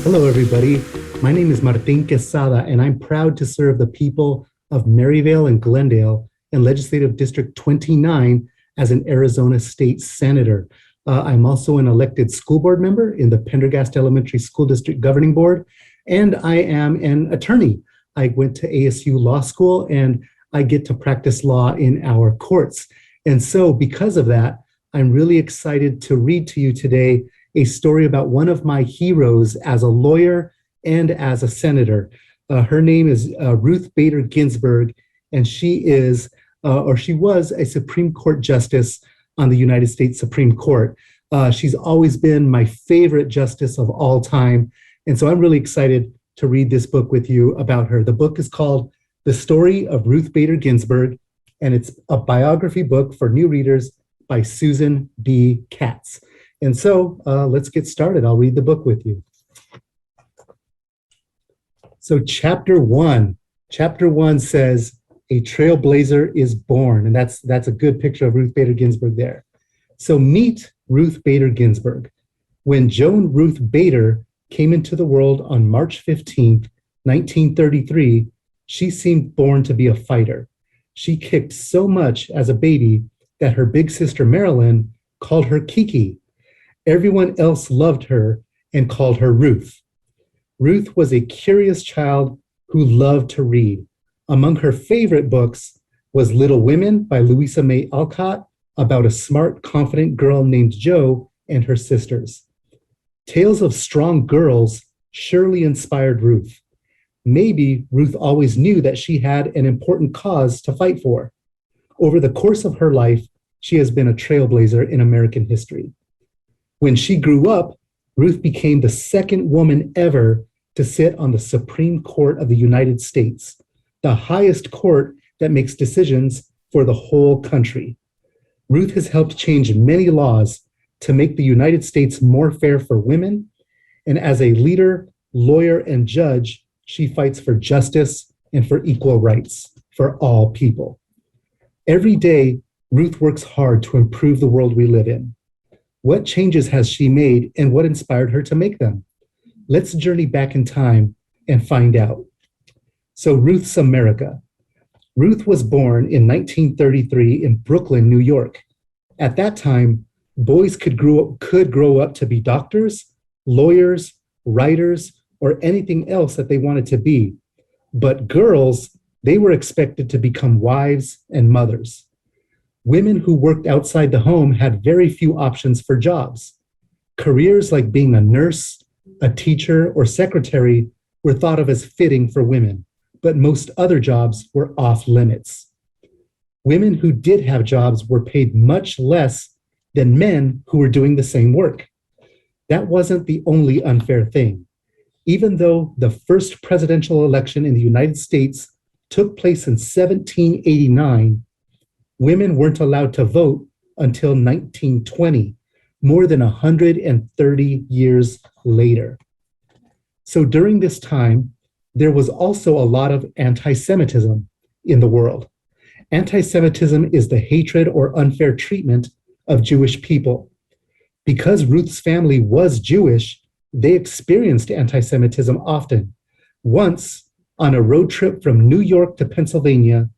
Hello, everybody. My name is Martin Quezada, and I'm proud to serve the people of Maryvale and Glendale in Legislative District 29 as an Arizona State Senator. I'm also an elected school board member in the Pendergast Elementary School District Governing Board, and I am an attorney. I went to ASU Law School, and I get to practice law in our courts. And so because of that, I'm really excited to read to you today a story about one of my heroes as a lawyer and as a senator. Her name is Ruth Bader Ginsburg, and she was a Supreme Court justice on the United States Supreme Court. She's always been my favorite justice of all time. And so I'm really excited to read this book with you about her. The book is called The Story of Ruth Bader Ginsburg, and it's a biography book for new readers by Susan B. Katz. And so let's get started. I'll read the book with you. So chapter one says, "A trailblazer is born." And that's a good picture of Ruth Bader Ginsburg there. So meet Ruth Bader Ginsburg. When Joan Ruth Bader came into the world on March 15th, 1933, she seemed born to be a fighter. She kicked so much as a baby that her big sister Marilyn called her Kiki. Everyone else loved her and called her Ruth. Ruth was a curious child who loved to read. Among her favorite books was Little Women by Louisa May Alcott, about a smart, confident girl named Jo and her sisters. Tales of strong girls surely inspired Ruth. Maybe Ruth always knew that she had an important cause to fight for. Over the course of her life, she has been a trailblazer in American history. When she grew up, Ruth became the second woman ever to sit on the Supreme Court of the United States, the highest court that makes decisions for the whole country. Ruth has helped change many laws to make the United States more fair for women, and as a leader, lawyer, and judge, she fights for justice and for equal rights for all people. Every day, Ruth works hard to improve the world we live in. What changes has she made, and what inspired her to make them? Let's journey back in time and find out. So Ruth's America. Ruth was born in 1933 in Brooklyn, New York. At that time, boys could grow up to be doctors, lawyers, writers, or anything else that they wanted to be. But girls, they were expected to become wives and mothers. Women who worked outside the home had very few options for jobs. Careers like being a nurse, a teacher, or secretary were thought of as fitting for women, but most other jobs were off limits. Women who did have jobs were paid much less than men who were doing the same work. That wasn't the only unfair thing. Even though the first presidential election in the United States took place in 1789, women weren't allowed to vote until 1920, more than 130 years later. So during this time, there was also a lot of anti-Semitism in the world. Anti-Semitism is the hatred or unfair treatment of Jewish people. Because Ruth's family was Jewish, they experienced anti-Semitism often. Once, on a road trip from New York to Pennsylvania,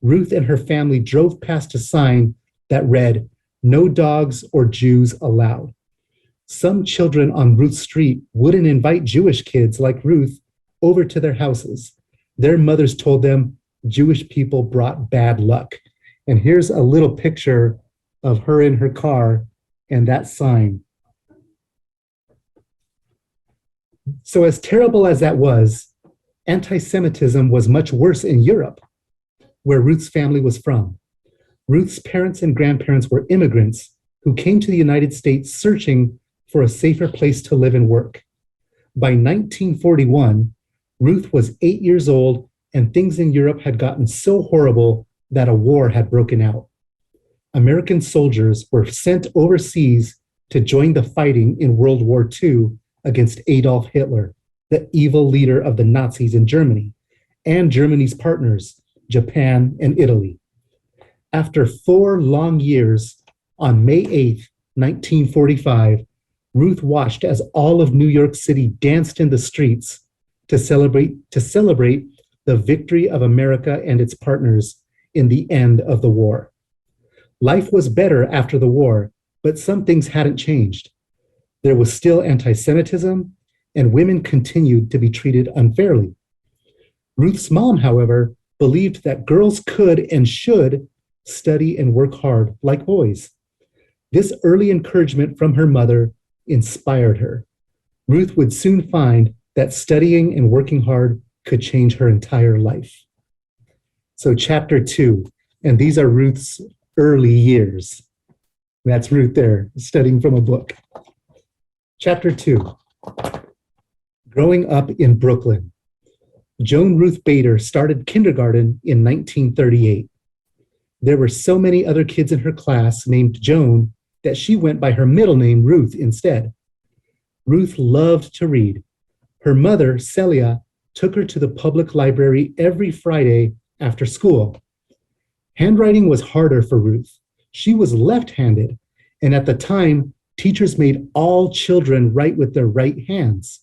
Ruth and her family drove past a sign that read, "No dogs or Jews allowed." Some children on Ruth Street wouldn't invite Jewish kids like Ruth over to their houses. Their mothers told them Jewish people brought bad luck. And here's a little picture of her in her car and that sign. So as terrible as that was, anti-Semitism was much worse in Europe, where Ruth's family was from. Ruth's parents and grandparents were immigrants who came to the United States searching for a safer place to live and work. By 1941, Ruth was 8 years old, and things in Europe had gotten so horrible that a war had broken out. American soldiers were sent overseas to join the fighting in World War II against Adolf Hitler, the evil leader of the Nazis in Germany, and Germany's partners, Japan and Italy. After 4 long years, on May 8th, 1945, Ruth watched as all of New York City danced in the streets to celebrate the victory of America and its partners in the end of the war. Life was better after the war, but some things hadn't changed. There was still anti-Semitism, and women continued to be treated unfairly. Ruth's mom, however, believed that girls could and should study and work hard like boys. This early encouragement from her mother inspired her. Ruth would soon find that studying and working hard could change her entire life. So chapter 2, and these are Ruth's early years. That's Ruth there, studying from a book. Chapter 2, growing up in Brooklyn. Joan Ruth Bader started kindergarten in 1938. There were so many other kids in her class named Joan that she went by her middle name, Ruth, instead. Ruth loved to read. Her mother, Celia, took her to the public library every Friday after school. Handwriting was harder for Ruth. She was left-handed, and at the time, teachers made all children write with their right hands.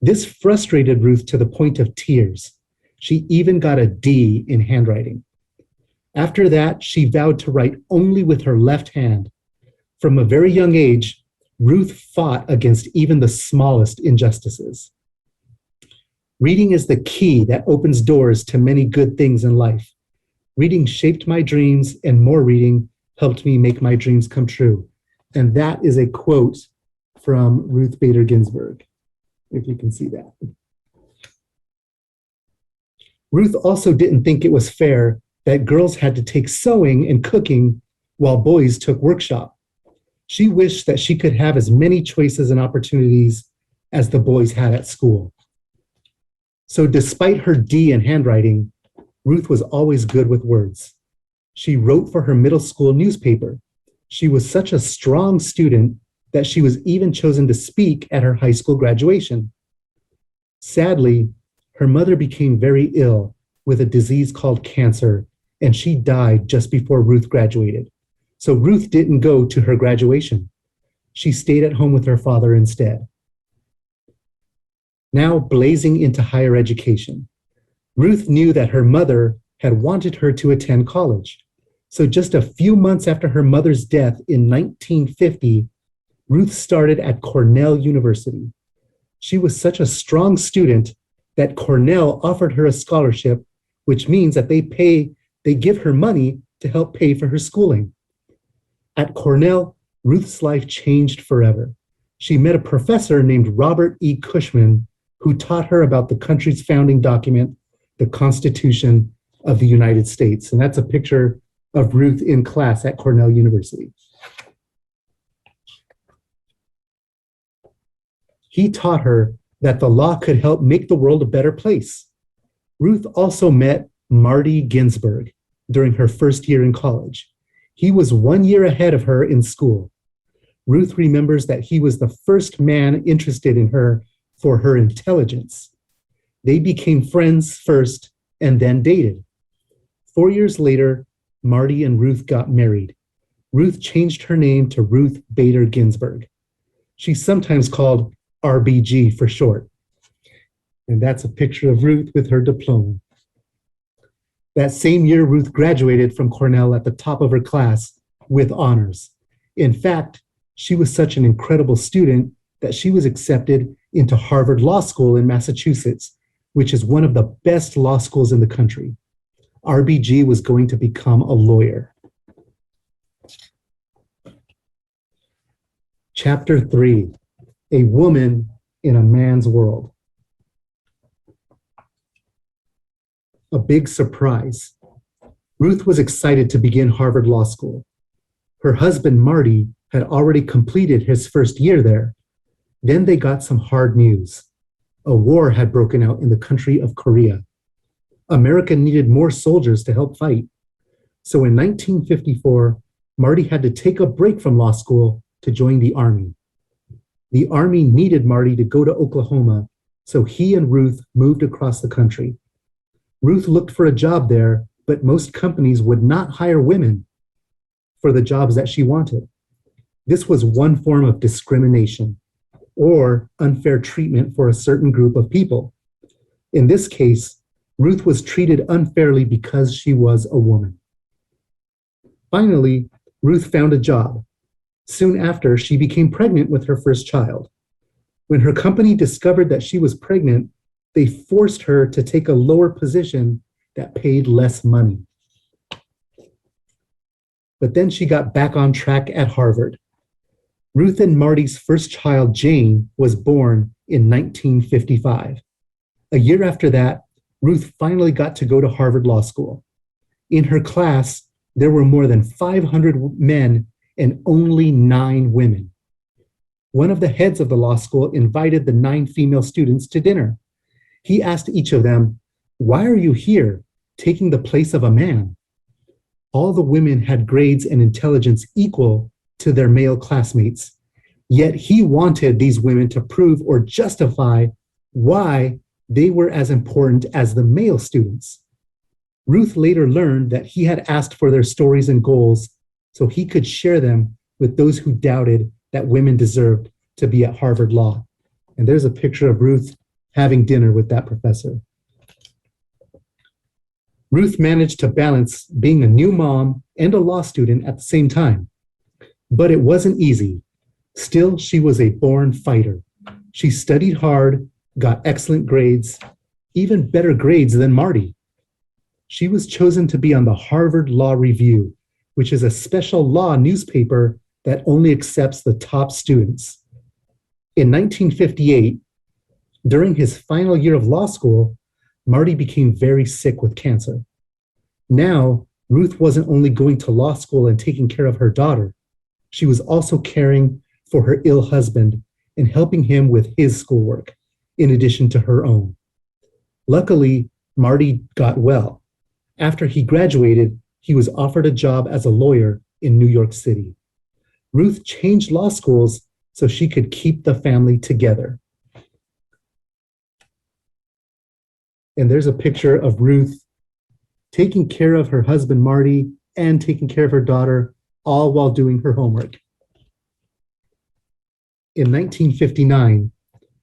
This frustrated Ruth to the point of tears. She even got a D in handwriting. After that, she vowed to write only with her left hand. From a very young age, Ruth fought against even the smallest injustices. Reading is the key that opens doors to many good things in life. Reading shaped my dreams, and more reading helped me make my dreams come true. And that is a quote from Ruth Bader Ginsburg, if you can see that. Ruth also didn't think it was fair that girls had to take sewing and cooking while boys took workshop. She wished that she could have as many choices and opportunities as the boys had at school. So despite her D in handwriting, Ruth was always good with words. She wrote for her middle school newspaper. She was such a strong student that she was even chosen to speak at her high school graduation. Sadly, her mother became very ill with a disease called cancer, and she died just before Ruth graduated. So Ruth didn't go to her graduation. She stayed at home with her father instead. Now blazing into higher education, Ruth knew that her mother had wanted her to attend college. So just a few months after her mother's death in 1950, Ruth started at Cornell University. She was such a strong student that Cornell offered her a scholarship, which means that they give her money to help pay for her schooling. At Cornell, Ruth's life changed forever. She met a professor named Robert E. Cushman, who taught her about the country's founding document, the Constitution of the United States. And that's a picture of Ruth in class at Cornell University. He taught her that the law could help make the world a better place. Ruth also met Martin Ginsburg during her first year in college. He was 1 year ahead of her in school. Ruth remembers that he was the first man interested in her for her intelligence. They became friends first and then dated. 4 years later, Marty and Ruth got married. Ruth changed her name to Ruth Bader Ginsburg. She's sometimes called RBG for short. And that's a picture of Ruth with her diploma. That same year, Ruth graduated from Cornell at the top of her class with honors. In fact, she was such an incredible student that she was accepted into Harvard Law School in Massachusetts, which is one of the best law schools in the country. RBG was going to become a lawyer. Chapter 3, a woman in a man's world. A big surprise. Ruth was excited to begin Harvard Law School. Her husband, Marty, had already completed his first year there. Then they got some hard news. A war had broken out in the country of Korea. America needed more soldiers to help fight. So in 1954, Marty had to take a break from law school to join the Army. The Army needed Marty to go to Oklahoma, so he and Ruth moved across the country. Ruth looked for a job there, but most companies would not hire women for the jobs that she wanted. This was one form of discrimination or unfair treatment for a certain group of people. In this case, Ruth was treated unfairly because she was a woman. Finally, Ruth found a job. Soon after, she became pregnant with her first child. When her company discovered that she was pregnant, they forced her to take a lower position that paid less money. But then she got back on track at Harvard. Ruth and Marty's first child, Jane, was born in 1955. A year after that, Ruth finally got to go to Harvard Law School. In her class, there were more than 500 men and only 9 women. One of the heads of the law school invited the 9 female students to dinner. He asked each of them, "Why are you here, taking the place of a man?" All the women had grades and intelligence equal to their male classmates, yet he wanted these women to prove or justify why they were as important as the male students. Ruth later learned that he had asked for their stories and goals so he could share them with those who doubted that women deserved to be at Harvard Law. And there's a picture of Ruth having dinner with that professor. Ruth managed to balance being a new mom and a law student at the same time. But it wasn't easy. Still, she was a born fighter. She studied hard, got excellent grades, even better grades than Marty. She was chosen to be on the Harvard Law Review, which is a special law newspaper that only accepts the top students. In 1958, during his final year of law school, Marty became very sick with cancer. Now, Ruth wasn't only going to law school and taking care of her daughter, she was also caring for her ill husband and helping him with his schoolwork, in addition to her own. Luckily, Marty got well. After he graduated, he was offered a job as a lawyer in New York City. Ruth changed law schools so she could keep the family together. And there's a picture of Ruth taking care of her husband, Marty, and taking care of her daughter, all while doing her homework. In 1959,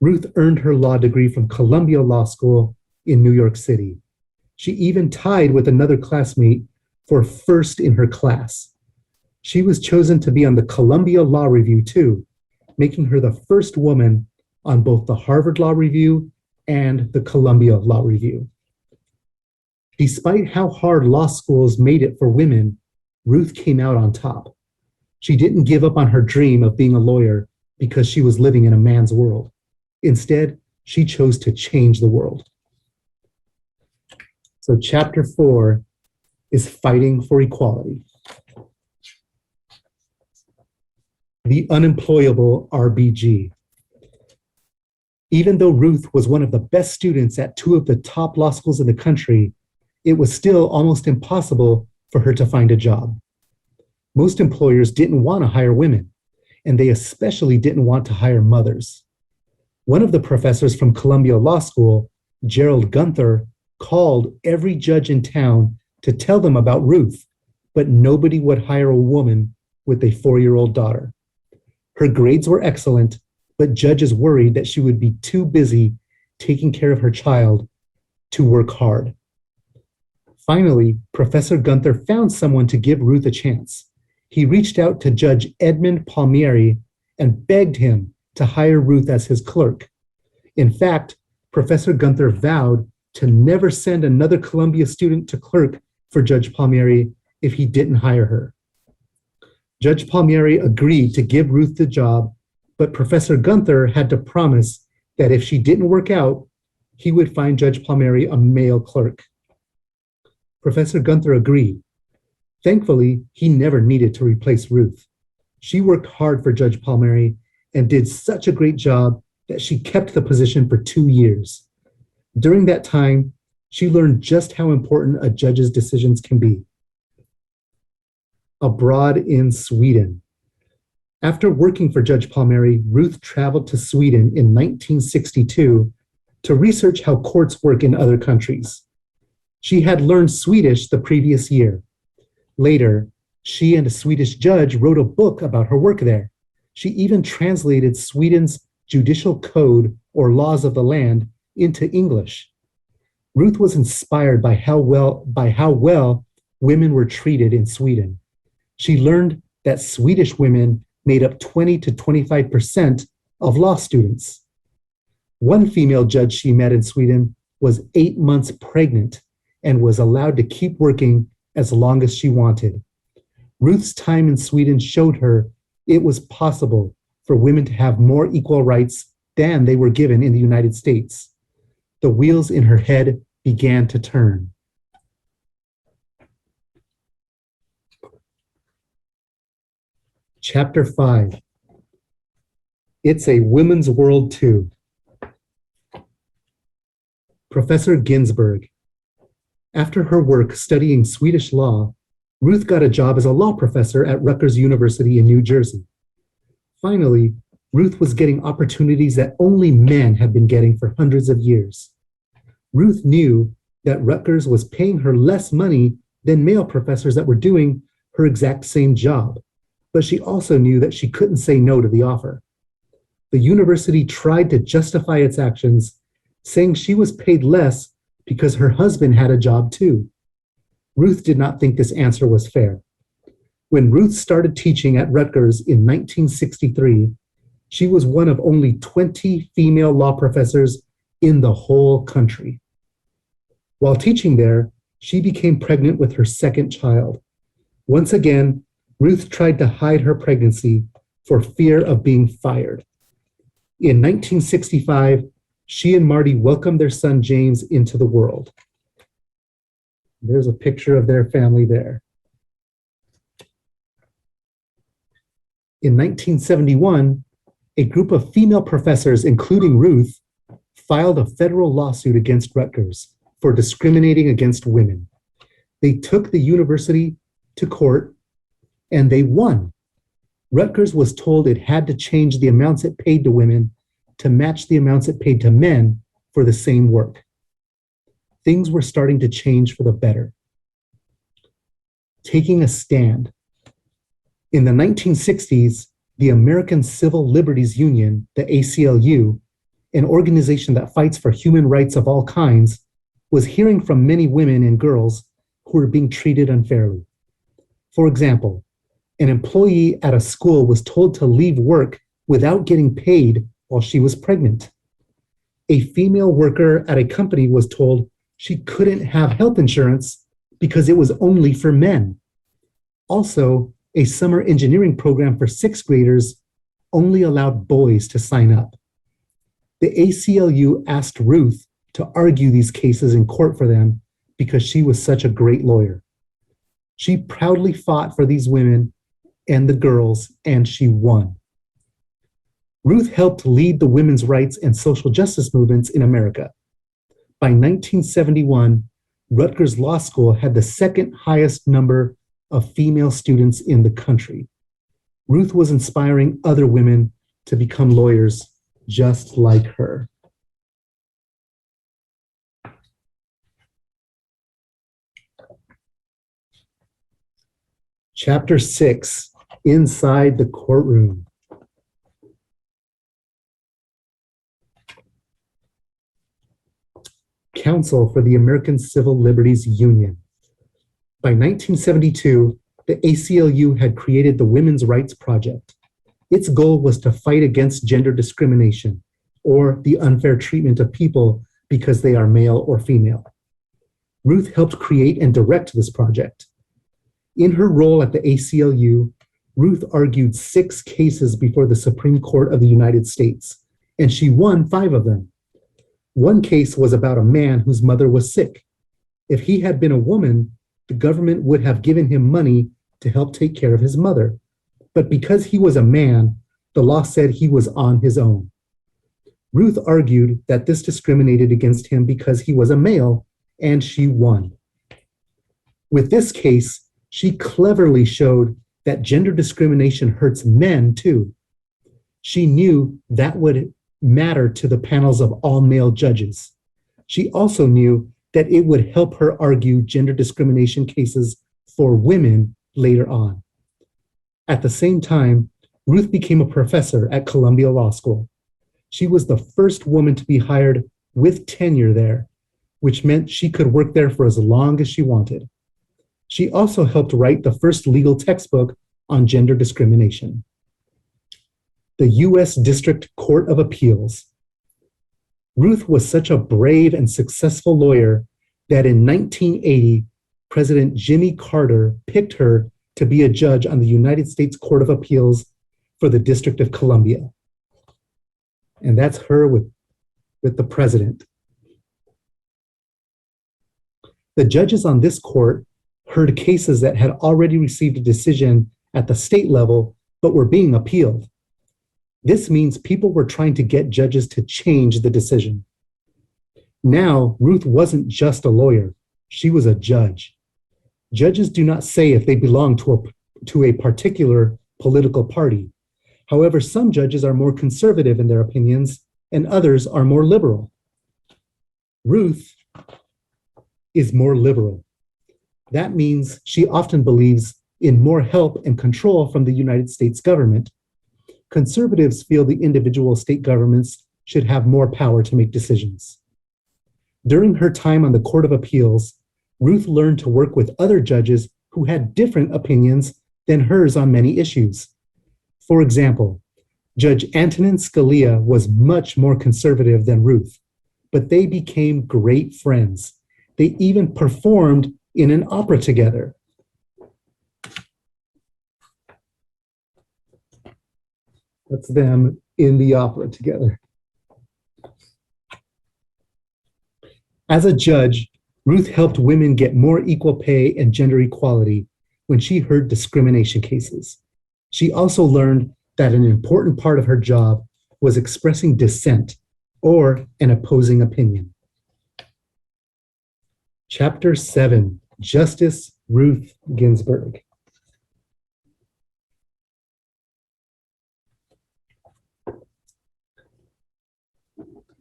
Ruth earned her law degree from Columbia Law School in New York City. She even tied with another classmate for first in her class. She was chosen to be on the Columbia Law Review too, making her the first woman on both the Harvard Law Review and the Columbia Law Review. Despite how hard law schools made it for women, Ruth came out on top. She didn't give up on her dream of being a lawyer because she was living in a man's world. Instead, she chose to change the world. So chapter 4 is fighting for equality. The unemployable RBG. Even though Ruth was one of the best students at 2 of the top law schools in the country, it was still almost impossible for her to find a job. Most employers didn't want to hire women, and they especially didn't want to hire mothers. One of the professors from Columbia Law School, Gerald Gunther, called every judge in town to tell them about Ruth, but nobody would hire a woman with a 4-year-old daughter. Her grades were excellent, but judges worried that she would be too busy taking care of her child to work hard. Finally, Professor Gunther found someone to give Ruth a chance. He reached out to Judge Edmund Palmieri and begged him to hire Ruth as his clerk. In fact, Professor Gunther vowed to never send another Columbia student to clerk for Judge Palmieri if he didn't hire her. Judge Palmieri agreed to give Ruth the job, but Professor Gunther had to promise that if she didn't work out, he would find Judge Palmieri a male clerk. Professor Gunther agreed. Thankfully, he never needed to replace Ruth. She worked hard for Judge Palmieri and did such a great job that she kept the position for 2 years. During that time, she learned just how important a judge's decisions can be. Abroad in Sweden. After working for Judge Palmieri, Ruth traveled to Sweden in 1962 to research how courts work in other countries. She had learned Swedish the previous year. Later, she and a Swedish judge wrote a book about her work there. She even translated Sweden's judicial code or laws of the land into English. Ruth was inspired by how well women were treated in Sweden. She learned that Swedish women made up 20 to 25% of law students. One female judge she met in Sweden was 8 months pregnant and was allowed to keep working as long as she wanted. Ruth's time in Sweden showed her it was possible for women to have more equal rights than they were given in the United States. The wheels in her head began to turn. Chapter 5. It's a women's world too. Professor Ginsburg. After her work studying Swedish law, Ruth got a job as a law professor at Rutgers University in New Jersey. Finally, Ruth was getting opportunities that only men had been getting for hundreds of years. Ruth knew that Rutgers was paying her less money than male professors that were doing her exact same job, but she also knew that she couldn't say no to the offer. The university tried to justify its actions, saying she was paid less because her husband had a job too. Ruth did not think this answer was fair. When Ruth started teaching at Rutgers in 1963, she was one of only 20 female law professors in the whole country. While teaching there, she became pregnant with her second child. Once again, Ruth tried to hide her pregnancy for fear of being fired. In 1965, she and Marty welcomed their son James into the world. There's a picture of their family there. In 1971, a group of female professors, including Ruth, filed a federal lawsuit against Rutgers for discriminating against women. They took the university to court and they won. Rutgers was told it had to change the amounts it paid to women to match the amounts it paid to men for the same work. Things were starting to change for the better. Taking a stand. In the 1960s, the American Civil Liberties Union, the ACLU, an organization that fights for human rights of all kinds, was hearing from many women and girls who were being treated unfairly. For example, an employee at a school was told to leave work without getting paid while she was pregnant. A female worker at a company was told she couldn't have health insurance because it was only for men. Also, a summer engineering program for sixth graders only allowed boys to sign up. The ACLU asked Ruth to argue these cases in court for them because she was such a great lawyer. She proudly fought for these women and the girls, and she won. Ruth helped lead the women's rights and social justice movements in America. By 1971, Rutgers Law School had the second highest number of female students in the country. Ruth was inspiring other women to become lawyers just like her. Chapter 6, Inside the Courtroom. Counsel for the American Civil Liberties Union. By 1972, the ACLU had created the Women's Rights Project. Its goal was to fight against gender discrimination or the unfair treatment of people because they are male or female. Ruth helped create and direct this project. In her role at the ACLU, Ruth argued 6 cases before the Supreme Court of the United States, and she won 5 of them. One case was about a man whose mother was sick. If he had been a woman, the government would have given him money to help take care of his mother. But because he was a man, the law said he was on his own. Ruth argued that this discriminated against him because he was a male, and she won. With this case, she cleverly showed that gender discrimination hurts men too. She knew that would matter to the panels of all male judges. She also knew that it would help her argue gender discrimination cases for women later on. At the same time, Ruth became a professor at Columbia Law School. She was the first woman to be hired with tenure there, which meant she could work there for as long as she wanted. She also helped write the first legal textbook on gender discrimination. The U.S. District Court of Appeals. Ruth was such a brave and successful lawyer that in 1980, President Jimmy Carter picked her to be a judge on the United States Court of Appeals for the District of Columbia. And that's her with the president. The judges on this court heard cases that had already received a decision at the state level, but were being appealed. This means people were trying to get judges to change the decision. Now, Ruth wasn't just a lawyer, she was a judge. Judges do not say if they belong to a particular political party. However, some judges are more conservative in their opinions and others are more liberal. Ruth is more liberal. That means she often believes in more help and control from the United States government. Conservatives feel the individual state governments should have more power to make decisions. During her time on the Court of Appeals, Ruth learned to work with other judges who had different opinions than hers on many issues. For example, Judge Antonin Scalia was much more conservative than Ruth, but they became great friends. They even performed in an opera together. That's them in the opera together. As a judge, Ruth helped women get more equal pay and gender equality when she heard discrimination cases. She also learned that an important part of her job was expressing dissent or an opposing opinion. Chapter 7, Justice Ruth Ginsburg.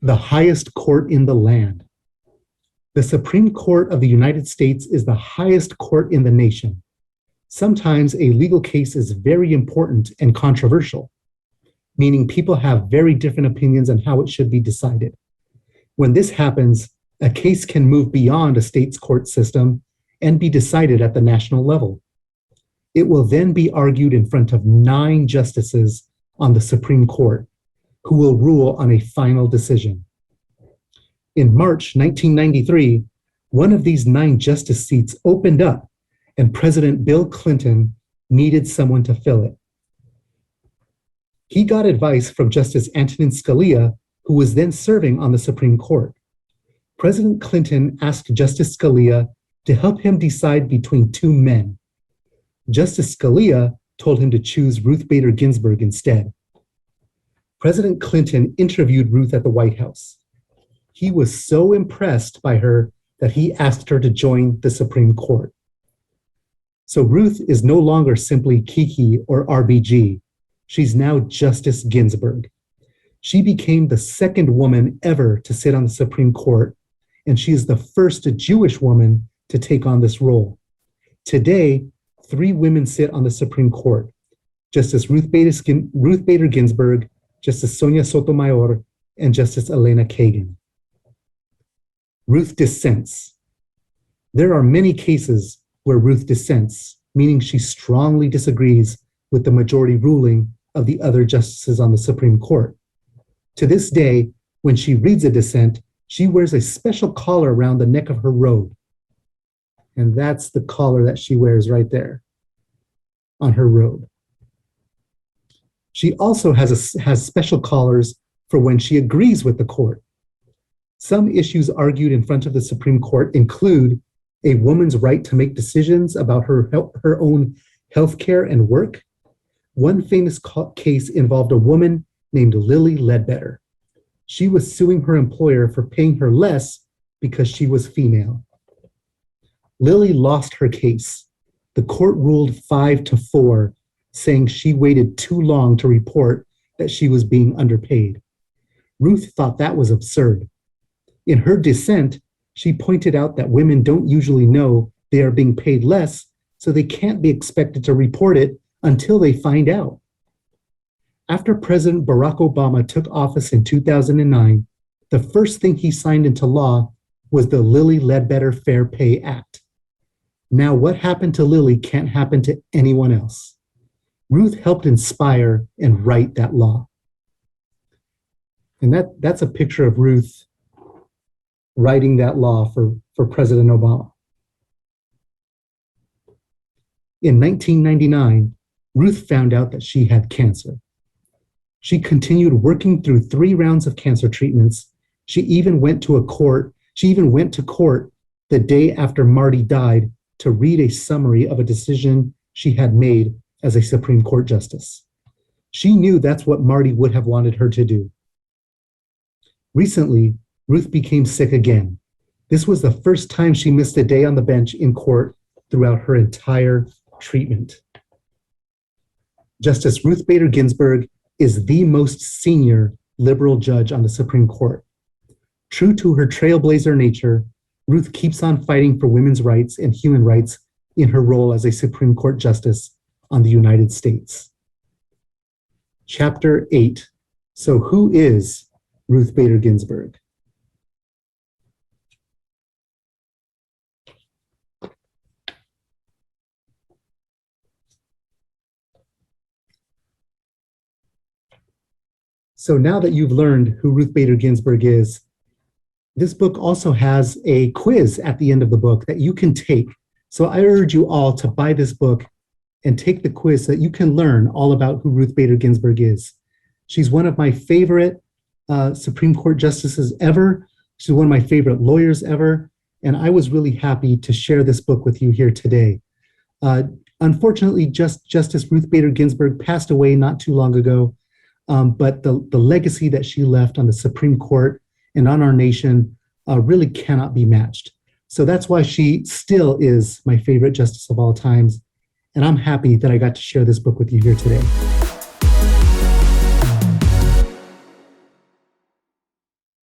The highest court in the land. The Supreme Court of the United States is the highest court in the nation. Sometimes a legal case is very important and controversial, meaning people have very different opinions on how it should be decided. When this happens, a case can move beyond a state's court system and be decided at the national level. It will then be argued in front of 9 justices on the Supreme Court, who will rule on a final decision. In March 1993, one of these 9 justice seats opened up, and President Bill Clinton needed someone to fill it. He got advice from Justice Antonin Scalia, who was then serving on the Supreme Court. President Clinton asked Justice Scalia to help him decide between 2 men. Justice Scalia told him to choose Ruth Bader Ginsburg instead. President Clinton interviewed Ruth at the White House. He was so impressed by her that he asked her to join the Supreme Court. So Ruth is no longer simply Kiki or RBG. She's now Justice Ginsburg. She became the second woman ever to sit on the Supreme Court, and she is the first Jewish woman to take on this role. Today, 3 women sit on the Supreme Court: Justice Ruth Bader Ginsburg, Justice Sonia Sotomayor, and Justice Elena Kagan. Ruth dissents. There are many cases where Ruth dissents, meaning she strongly disagrees with the majority ruling of the other justices on the Supreme Court. To this day, when she reads a dissent, she wears a special collar around the neck of her robe. And that's the collar that she wears right there on her robe. She also has special collars for when she agrees with the court. Some issues argued in front of the Supreme Court include a woman's right to make decisions about her own health care and work. One famous case involved a woman named Lily Ledbetter. She was suing her employer for paying her less because she was female. Lily lost her case. The court ruled 5-4, saying she waited too long to report that she was being underpaid. Ruth thought that was absurd. In her dissent, she pointed out that women don't usually know they are being paid less, so they can't be expected to report it until they find out. After President Barack Obama took office in 2009, the first thing he signed into law was the Lilly Ledbetter Fair Pay Act. Now, what happened to Lilly can't happen to anyone else. Ruth helped inspire and write that law. And that's a picture of Ruth writing that law for President Obama. In 1999, Ruth found out that she had cancer. She continued working through 3 rounds of cancer treatments. She even went to court the day after Marty died to read a summary of a decision she had made as a Supreme Court justice. She knew that's what Marty would have wanted her to do. Recently, Ruth became sick again. This was the first time she missed a day on the bench in court throughout her entire treatment. Justice Ruth Bader Ginsburg is the most senior liberal judge on the Supreme Court. True to her trailblazer nature, Ruth keeps on fighting for women's rights and human rights in her role as a Supreme Court justice on the United States. Chapter 8. So who is Ruth Bader Ginsburg? So now that you've learned who Ruth Bader Ginsburg is, this book also has a quiz at the end of the book that you can take. So I urge you all to buy this book and take the quiz so that you can learn all about who Ruth Bader Ginsburg is. She's one of my favorite Supreme Court justices ever. She's one of my favorite lawyers ever. And I was really happy to share this book with you here today. Unfortunately, Justice Ruth Bader Ginsburg passed away not too long ago. But the legacy that she left on the Supreme Court and on our nation really cannot be matched. So that's why she still is my favorite justice of all times. And I'm happy that I got to share this book with you here today.